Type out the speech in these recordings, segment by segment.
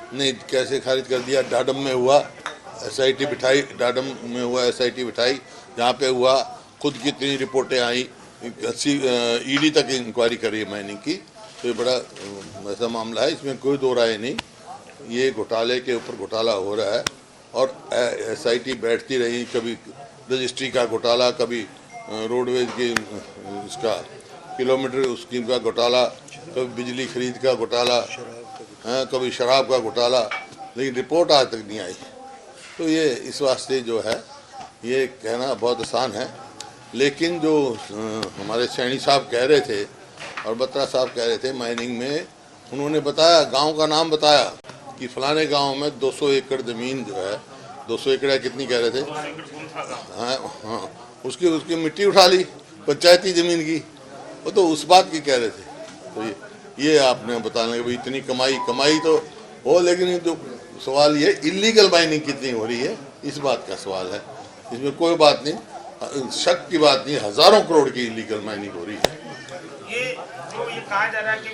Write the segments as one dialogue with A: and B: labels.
A: नहीं, कैसे खारिज कर दिया? डाडम में हुआ एसआईटी बिठाई, डाडम में हुआ एसआईटी बिठाई, जहाँ पे हुआ खुद कितनी रिपोर्टें आई, 80 ईडी तक इंक्वायरी करी है माइनिंग की। तो ये बड़ा ऐसा मामला है, इसमें कोई दो राय नहीं। ये घोटाले के ऊपर घोटाला हो रहा है और एसआईटी बैठती रही, कभी रजिस्ट्री का घोटाला, कभी रोडवेज की इसका किलोमीटर स्कीम का घोटाला, कभी बिजली खरीद का घोटाला, कभी शराब का घोटाला, लेकिन रिपोर्ट आज तक नहीं आई। तो ये इस वास्ते जो है ये कहना बहुत आसान है, लेकिन जो हमारे सैनी साहब कह रहे थे और बत्रा साहब कह रहे थे माइनिंग में, उन्होंने बताया, गांव का नाम बताया कि फलाने गांव में 200 एकड़ ज़मीन जो है, 200 एकड़ है कितनी कह रहे थे? हाँ, उसकी उसकी मिट्टी उठा ली पंचायती ज़मीन की। वो तो उस बात की कह रहे थे। तो ये आपने बताने कि भाई इतनी कमाई तो हो, लेकिन जो सवाल ये इलीगल माइनिंग कितनी हो रही है, इस बात का सवाल है। इसमें कोई बात नहीं, शक की बात नहीं, हजारों करोड़ की इलीगल माइनिंग हो रही है।
B: ये जो ये कहा जा रहा है कि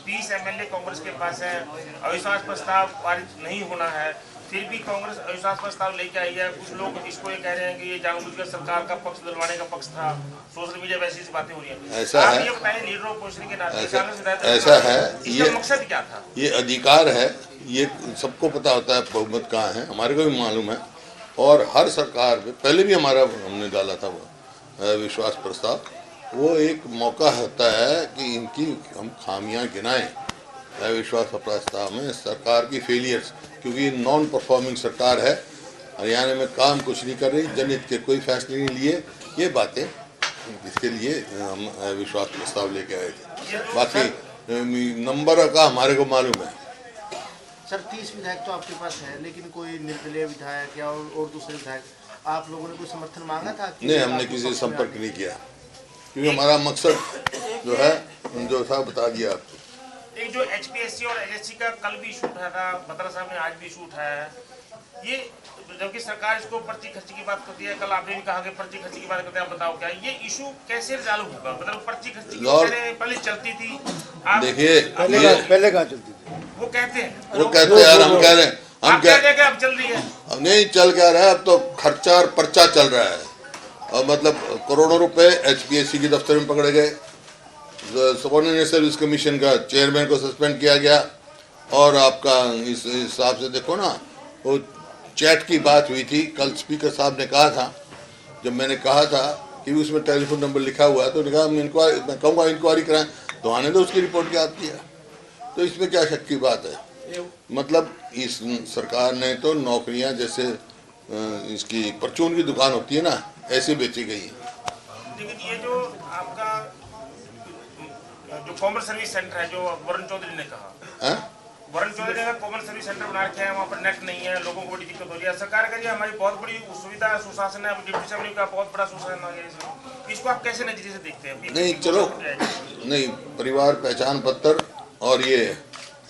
B: 30 एमएलए कांग्रेस के पास है, अविश्वास प्रस्ताव पारित नहीं होना है, फिर भी कांग्रेस अविश्वास प्रस्ताव लेके आई है। कुछ लोग इसको ये कह रहे हैं कि ये जानबूझकर सरकार का पक्ष दिलवाने का पक्ष था। सोशल मीडिया वैसी बातें हो रही है।
A: ऐसा है,
B: ये बताएं, लीडर ऑपोजिशन के नाते
A: ऐसा है, ये
B: मकसद क्या था?
A: ये अधिकार है, ये सबको पता होता है बहुमत कहाँ है, हमारे को भी मालूम है। और हर सरकार में पहले भी हमने डाला था वो विश्वास प्रस्ताव। वो एक मौका होता है कि इनकी हम खामियां गिनाएं विश्वास प्रस्ताव में, सरकार की फेलियर्स, क्योंकि नॉन परफॉर्मिंग सरकार है, हरियाणा में काम कुछ नहीं कर रही, जनहित के कोई फैसले नहीं लिए। ये बातें, इसके लिए हम विश्वास प्रस्ताव लेके आए थे। बाकी नंबर का हमारे को मालूम है।
C: सर 30 विधायक तो आपके पास है, लेकिन कोई निर्दलीय विधायक या और दूसरे विधायक, आप लोगों ने कोई समर्थन मांगा था?
A: नहीं, हमने किसी से संपर्क नहीं किया, क्योंकि हमारा मकसद जो है जो था बता दिया आपको।
B: एक जो एचपीएससी और एचएससी का कल भी इशू उठाया था, बत्रा साहब ने आज भी इशू उठाया है, ये जबकि सरकार इसको पर्ची खर्ची की बात करती है, कल आपने भी कहा कि पर्ची खर्ची की बात करते हैं, आप बताओ क्या ये इशू कैसे रिजॉल्व होगा? मतलब पर्ची खर्ची की पहले चलती थी,
A: देखिए
D: पहले कहाँ चलती थी?
B: वो कहते हैं
A: यार, हम कह रहे हैं, हम
B: कह रहे हैं अब चल रही है।
A: अब नहीं चल क्या रहा है, अब तो खर्चा और पर्चा चल रहा है। और मतलब करोड़ों रुपए एचपीएससी के दफ्तर में पकड़े गए, सबऑर्डिनेट सर्विस कमीशन का चेयरमैन को सस्पेंड किया गया। और आपका इस हिसाब से देखो ना, वो चैट की बात हुई थी, कल स्पीकर साहब ने कहा था, जब मैंने कहा था कि उसमें टेलीफोन नंबर लिखा हुआ है, तो कहा मैं कहूँगा इंक्वायरी कराएं, तो आने दो उसकी रिपोर्ट क्या किया। तो इसमें क्या शक की बात है? मतलब इस सरकार ने तो नौकरियां जैसे इसकी परचून की दुकान होती है ना, ऐसे बेची गई है।
B: लेकिन ये जो आपका जो कॉमन सर्विस सेंटर है, जो वरुण चौधरी ने कहा, वरुण चौधरी ने कॉमन सर्विस सेंटर बना रखे हैं, वहाँ पर नेट नहीं है, लोगों को बड़ी दिक्कत हो रही है। सरकार कह रही है हमारी बहुत बड़ी सुविधा है, सुशासन है, डिप्टी साहब का बहुत बड़ा सुशासन है। इसको आप कैसे नजरिए से देखते हैं?
A: नहीं चलो, नहीं, परिवार पहचान पत्र और ये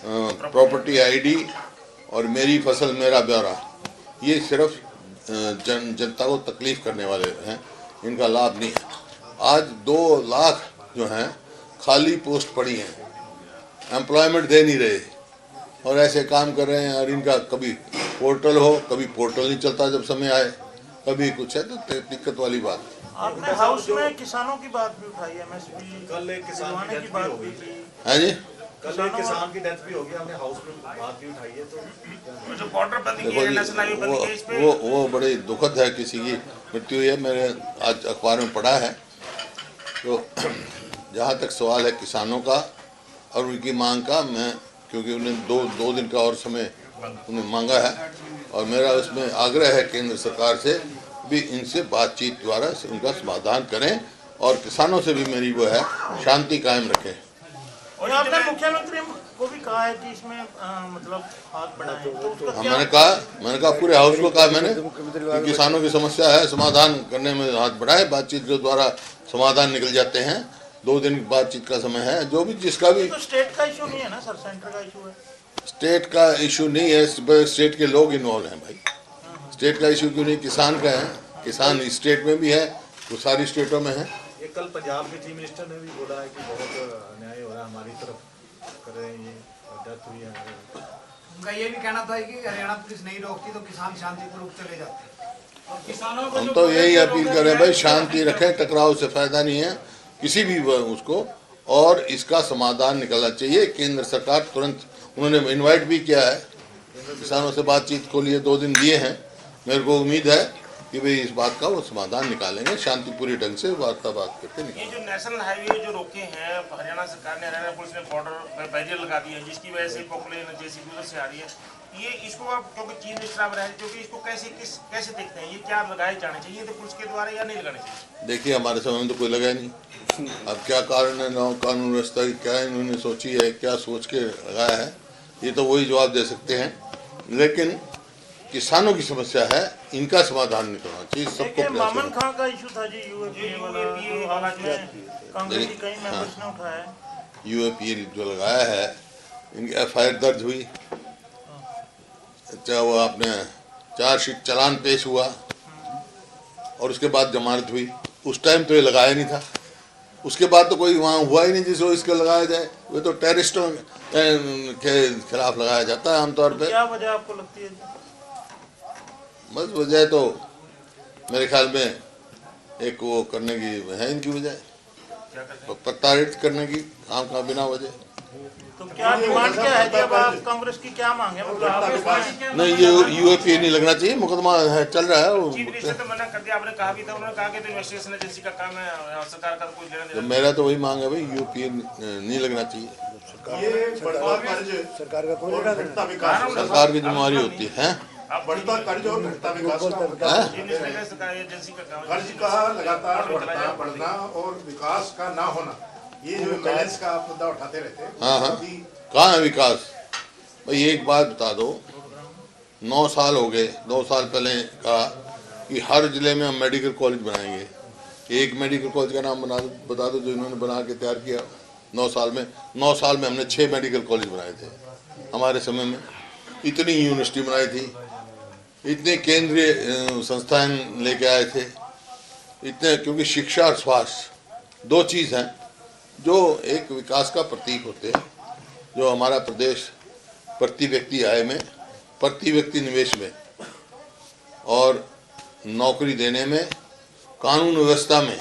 A: प्रॉपर्टी आईडी और मेरी फसल मेरा ब्यौरा, ये सिर्फ जनता को तकलीफ करने वाले हैं, इनका लाभ नहीं है। आज 2 लाख जो हैं खाली पोस्ट पड़ी हैं, एम्प्लॉयमेंट दे नहीं रहे और ऐसे काम कर रहे हैं। और इनका कभी पोर्टल हो, कभी पोर्टल नहीं चलता जब समय आए, कभी कुछ है, तो दिक्कत वाली बात।
C: आपने हाउस में किसानों की बात भी उठाई, एमएसपी
D: कल एक किसान की बात भी की
A: है जी,
D: कल एक किसान की डेथ भी होगी, हमने हाउस में बात भी उठाई है। तो
B: जो बॉर्डर बंदी की है, नेशनल हाईवे बंदी की है, इस पे
A: वो बड़ी दुखद है, किसी की मृत्यु हुई है, मैंने आज अखबार में पढ़ा है। तो जहाँ तक सवाल है किसानों का और उनकी मांग का, मैं क्योंकि उन्हें दो दिन का और समय उन्हें मांगा है, और मेरा उसमें आग्रह है केंद्र सरकार से भी इनसे बातचीत द्वारा उनका समाधान करें और किसानों से भी मेरी वो है शांति कायम रखें।
C: और आपने मुख्यमंत्री को भी कहा है कि इसमें मतलब हाथ बढ़ाएं, तो उसका
A: मैंने कहा पूरे हाउस को कहा मैंने कि किसानों की समस्या है, समाधान करने में हाथ बढ़ाए, बातचीत के द्वारा समाधान निकल जाते हैं। 2 दिन बातचीत का समय है, जो भी जिसका भी।
C: तो स्टेट का इशू नहीं है ना सर, सेंटर का इशू है।
A: स्टेट का इशू नहीं है, स्टेट के लोग इन्वॉल्व हैं भाई। स्टेट का इशू क्यों नहीं, किसान का है। किसान स्टेट में भी है, वो सारी स्टेटों में है।
D: ये कल पंजाब के चीफ मिनिस्टर ने भी बोला है कि बहुत अन्याय हो रहा है हमारी तरफ, कर रहे हैं, ये डेथ हुई है।
E: उनका ये भी कहना था कि हरियाणा पुलिस नहीं रोकती तो किसान शांतिपूर्वक चले जाते। और किसानों को
A: हम तो यही अपील करें भाई, शांति रखें, टकराव से फायदा नहीं है किसी भी उसको, और इसका समाधान निकलना चाहिए। केंद्र सरकार तुरंत, उन्होंने इनवाइट भी किया है किसानों से बातचीत को लिए, 2 दिन दिए हैं। मेरे को उम्मीद है कि भाई इस बात का वो समाधान निकालेंगे, शांतिपूरी ढंग से वार्तालाप करके
B: ये
A: निकालेंगे।
B: जो नेशनल हाईवे जो रोके हैं हरियाणा सरकार ने, हरियाणा पुलिस ने बॉर्डर बैरियर लगा दिए हैं, जिसकी वजह से पॉपुलेशन जैसी उधर से आ रही है, ये इसको आप क्योंकि चीफ मिनिस्टर आप रहे, क्योंकि इसको कैसे देखते हैं, ये क्या लगाए जाने चाहिए तो पुलिस के द्वारा या नहीं लगाने चाहिए?
A: देखिए हमारे समय में तो कोई लगा नहीं, अब क्या कारण है, कानून व्यवस्था की क्या इन्होंने सोची है, क्या सोच के लगाया है, ये तो वही जवाब दे सकते हैं। लेकिन किसानों की समस्या है, इनका समाधान निकलना चाहिए, सबको प्रयास
F: मामन
A: करना।
F: खां का इशू था जी, यूएपीए वाला जो है, कांग्रेस की कई मेंबर्स ने उठाया।
A: यूएपीए जो लगाया है, इनकी एफआईआर दर्ज हुई, चाहे वो आपने चार्जशीट चालान पेश हुआ और उसके बाद जमानत हुई। उस टाइम तो ये लगाया नहीं था, उसके बाद तो कोई वहाँ हुआ ही नहीं जिसको इसको लगाया जाए। वो तो टेररिस्टों के खिलाफ लगाया जाता है आमतौर पे।
F: क्या वजह आपको लगती है?
A: बस वजह तो मेरे ख्याल में एक वो करने की है इनकी वजह, प्रताड़ित करने की काम का बिना वजह।
F: तो क्या डिमांड क्या है जी, अब आप कांग्रेस की क्या मांग है? मतलब
A: नहीं, ये यूएपीए नहीं लगना चाहिए, मुकदमा है चल रहा है वो।
B: चीफ मिनिस्टर तो मना कर दिया, आपने कहा भी था, उन्होंने कहा कि तो इन्वेस्टिगेशन एजेंसी का काम है, सरकार का कोई लेना
A: तो
B: देना।
A: मेरा तो वही मांग है भाई, यूएपीए नहीं लगना चाहिए।
G: ये बढ़ता कर्ज सरकार का कोई घटता विकास,
A: सरकार की जिम्मेवारी होती है।
G: बढ़ता कर्ज और घटता विकास
B: चीफ मिनिस्टर का सरकार एजेंसी का काम है।
G: कर्ज का लगातार बढ़ना और विकास का ना होना, ये जो बैलेंस का आप मुद्दा उठाते रहते हैं।
A: हाँ हाँ, कहाँ है विकास भाई? एक बात बता दो, 9 साल हो गए, 2 साल पहले कहा कि हर जिले में हम मेडिकल कॉलेज बनाएंगे। एक मेडिकल कॉलेज का नाम बता दो जो इन्होंने बना के तैयार किया 9 साल में। 9 साल में हमने 6 मेडिकल कॉलेज बनाए थे हमारे समय में। इतनी यूनिवर्सिटी बनाई थी, इतने केंद्रीय संस्थान लेके आए थे, इतने, क्योंकि शिक्षा और स्वास्थ्य 2 चीज़ हैं जो एक विकास का प्रतीक होते हैं। जो हमारा प्रदेश प्रति व्यक्ति आय में, प्रति व्यक्ति निवेश में और नौकरी देने में, कानून व्यवस्था में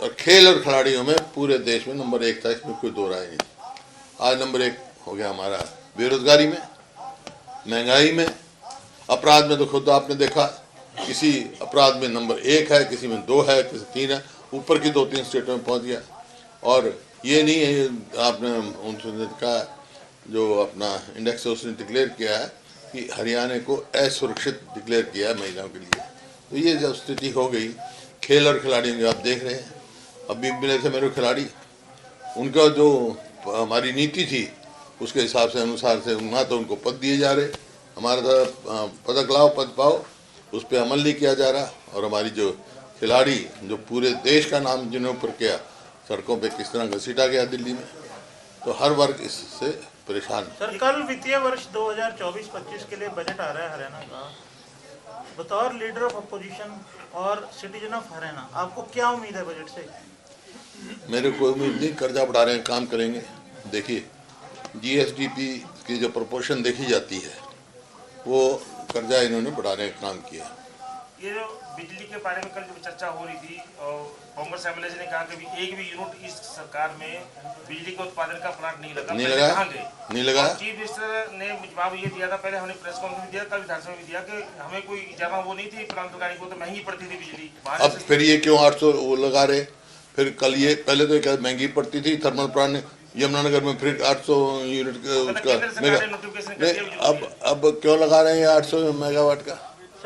A: और खेल और खिलाड़ियों में पूरे देश में नंबर 1 था, इसमें कोई दो राय नहीं। आज नंबर 1 हो गया हमारा बेरोजगारी में, महंगाई में, अपराध में तो खुद आपने देखा, किसी अपराध में नंबर 1 है, किसी में 2 है, किसी 3 है, ऊपर की 2-3 स्टेटों में पहुंच गया। और ये नहीं है, आपने उनसे कहा जो अपना इंडेक्स है उसने डिक्लेयर किया है कि हरियाणा को असुरक्षित डिक्लेयर किया है महिलाओं के लिए। तो ये जब स्थिति हो गई, खेल और खिलाड़ियों की आप देख रहे हैं, अभी मिले थे मेरे खिलाड़ी, उनका जो हमारी नीति थी उसके हिसाब से अनुसार से ना तो उनको पद दिए जा रहे, हमारा था पदक लाओ पद पाओ, उस पर अमल नहीं किया जा रहा। और हमारी जो खिलाड़ी जो पूरे देश का नाम जिन्होंने ऊपर किया, सड़कों पे किस तरह घसीटा गया दिल्ली में, तो हर वर्ग इससे परेशान है।
F: सर, कल वित्तीय वर्ष 2024-25 के लिए बजट आ रहा है हरियाणा का। बतौर लीडर ऑफ अपोजिशन और सिटीजन ऑफ हरियाणा, आपको क्या उम्मीद है बजट से?
A: मेरे को उम्मीद नहीं, कर्जा बढ़ा रहे हैं, काम करेंगे। देखिए जीएसडीपी की जो प्रोपोर्शन देखी जाती है वो कर्जा इन्होंने बढ़ाने का काम किया।
B: ये जो बिजली के बारे में कल जो चर्चा हो रही थी और कांग्रेस एमएलए ने कहा कि एक भी यूनिट इस सरकार में बिजली के उत्पादन का प्लांट नहीं लगा,
A: नहीं लगा,
B: कहाँ गए?
A: नहीं लगा।
B: चीफ मिनिस्टर ने जवाब ये दिया था, पहले हमने प्रेस कॉन्फ्रेंस दिया, कल विधानसभा में दिया कि हमें कोई ज्यादा वो नहीं थी, प्लांट लगाने को तो महंगी पड़ती थी बिजली।
A: अब फिर ये क्यों 800 वो लगा रहे? फिर कल ये पहले तो क्या महंगी पड़ती थी थर्मल प्लांट यमुनानगर में, फिर 800 यूनिट उसका मेगा, अब क्यों लगा रहे हैं 800 मेगावाट का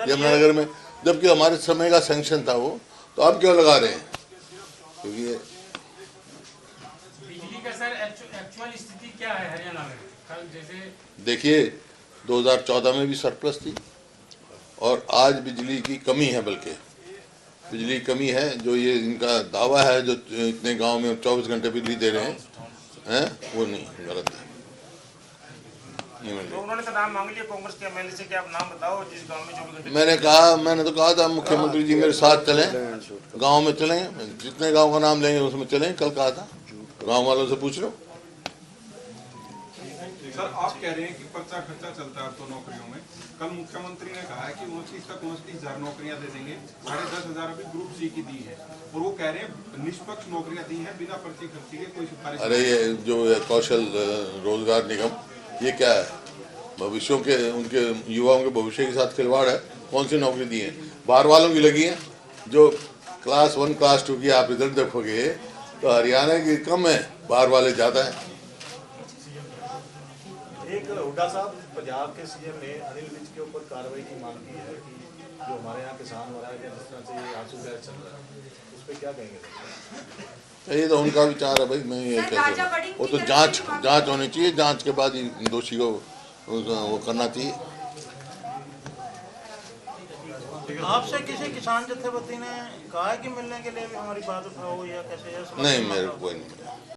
A: यमुनानगर में, जबकि हमारे समय का सैंक्शन था वो, तो अब क्यों लगा रहे हैं? क्योंकि
H: बिजली का सर एक्चुअल स्थिति क्या है हरियाणा में? कल जैसे
A: देखिए 2014 में भी सरप्लस थी और आज बिजली की कमी है, बल्कि बिजली कमी है। जो ये इनका दावा है जो इतने गांव में 24 घंटे बिजली दे रहे हैं, वो नहीं, गलत है।
B: तो उन्होंने तो नाम मांग लिया कांग्रेस के एमएलए से कि आप नाम बताओ जिस गांव में 24 घंटे।
A: मैंने तो कहा था मुख्यमंत्री जी मेरे साथ चलें, गांव में चलें, जितने गांव का नाम लेंगे उसमें चलें, कल कहा था, गांव वालों से पूछ लो।
I: सर आप कह रहे हैं कि पर्चा खर्चा चलता है अब तो नौकरियों में। कल मुख्यमंत्री ने कहा है कि 29,000 नौकरियां दे देंगे, 10,500 अभी ग्रुप सी की दी है, और वो कह रहे हैं निष्पक्ष नौकरियां दी हैं बिना पर्ची खर्ची के, कोई सिफारिश।
A: अरे ये जो कौशल रोजगार निगम, ये क्या है? भविष्यों के, उनके युवाओं के भविष्य के साथ खिलवाड़ है। कौन सी नौकरी दी है? बाहर वालों की लगी है। जो क्लास 1 क्लास 2 की आप रिजल्ट देखोगे तो हरियाणा की कम है, बाहर वाले ज़्यादा है।
D: एक हुड्डा साहब, पंजाब के सीएम ने अनिल विज के ऊपर कार्रवाई की मांग की है कि जो हमारे यहाँ किसान हो रहा है, जिस तरह से आंसू गैस चल रहा है, उस पर क्या कहेंगे?
A: ये तो उनका विचार है भाई, मैं ये कैसे, वो तो जांच होनी चाहिए, जांच के बाद ही दोषी को वो करना चाहिए।
F: आपसे किसी किसान जत्थेबंदी ने कहा है कि मिलने के लिए भी हमारी बात उठाओ या कैसे?
A: नहीं, मेरे को कोई नहीं मिला।